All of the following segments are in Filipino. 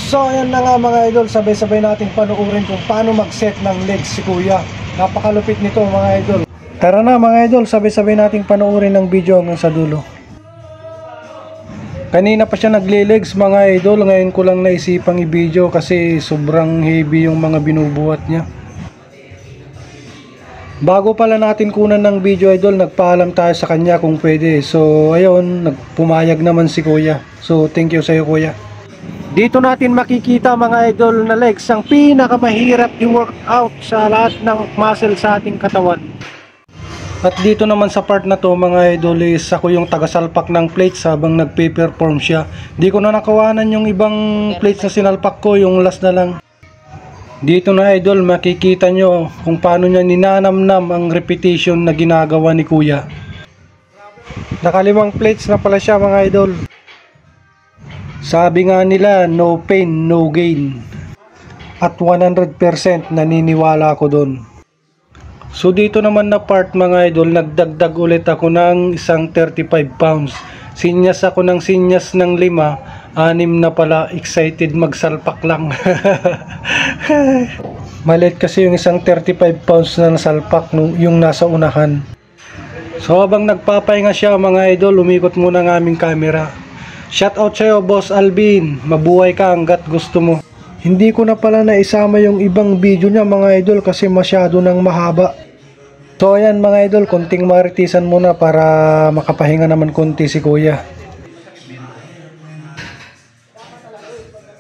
So ayan na nga mga idol, sabay-sabay nating panuorin kung paano mag-set ng legs si Kuya. Napakalupit nito mga idol. Tara na mga idol, sabay-sabay nating panuorin ng video hanggang sa dulo. Kanina pa siya nagli-legs mga idol, ngayon ko lang naisipang i-video kasi sobrang heavy yung mga binubuhat niya. Bago pala natin kunan ng video idol, nagpaalam tayo sa kanya kung pwede. So ayun, nagpumayag naman si Kuya. So thank you sa iyo Kuya. Dito natin makikita mga idol na legs ang pinakamahirap i-workout sa lahat ng muscle sa ating katawan. At dito naman sa part na to mga idol is ako yung tagasalpak ng plates habang nagpe-perform siya. Di ko na nakawanan yung ibang plates na sinalpak ko, yung last na lang. Dito na idol makikita nyo kung paano niya ninanamnam ang repetition na ginagawa ni Kuya. Nakalimang plates na pala siya mga idol. Sabi nga nila, no pain, no gain. At 100% naniniwala ako doon. So dito naman na part mga idol, nagdagdag ulit ako ng isang 35 pounds. Sinyas ako ng sinyas ng 5, 6 na pala, excited magsalpak lang. Maliit kasi yung isang 35 pounds na nasalpak yung nasa unahan. So habang nagpapahinga siya mga idol, umikot muna ng aming camera. Shout out sa'yo Boss Alvin, mabuhay ka hanggat gusto mo. Hindi ko na pala naisama yung ibang video niya mga idol kasi masyado nang mahaba. So ayan mga idol, konting maritisan muna para makapahinga naman konti si Kuya.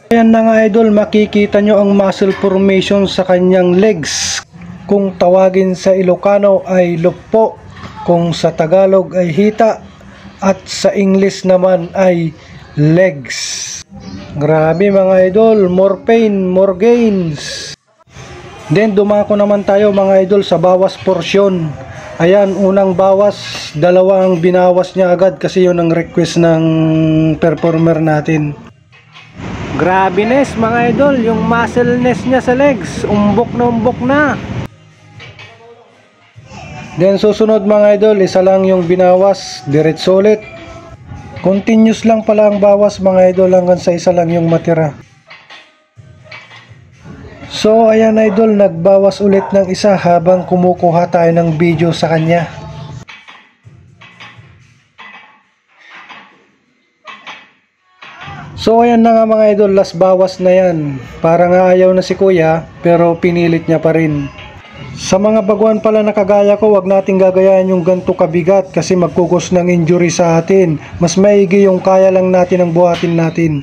Ayan na nga idol, makikita nyo ang muscle formation sa kanyang legs. Kung tawagin sa Ilocano ay lupo, kung sa Tagalog ay hita, at sa English naman ay legs. Grabe mga idol, more pain, more gains. Then dumako naman tayo mga idol sa bawas porsyon. Ayan, unang bawas, dalawa ang binawas niya agad kasi yun ang request ng performer natin. Grabeness mga idol, yung muscleness niya sa legs, umbok na. Then susunod mga idol, isa lang yung binawas, diretso ulit. Continuous lang pala ang bawas mga idol hanggang sa isa lang yung matira. So ayan idol, nagbawas ulit ng isa habang kumukuha tayo ng video sa kanya. So ayan na nga mga idol, last bawas na yan. Parang ayaw na si Kuya pero pinilit niya pa rin. Sa mga baguhan pala na kagaya ko, wag nating gagayahin yung ganto kabigat kasi magkukos ng injury sa atin. Mas maigi yung kaya lang natin ang buhatin natin.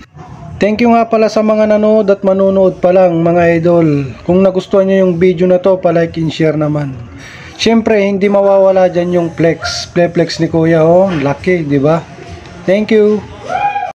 Thank you nga pala sa mga nanood at manunood pa lang mga idol. Kung nagustuhan nyo yung video na to, palike and share naman. Siyempre, hindi mawawala dyan yung flex ni Kuya, oh. Lucky, di ba? Thank you.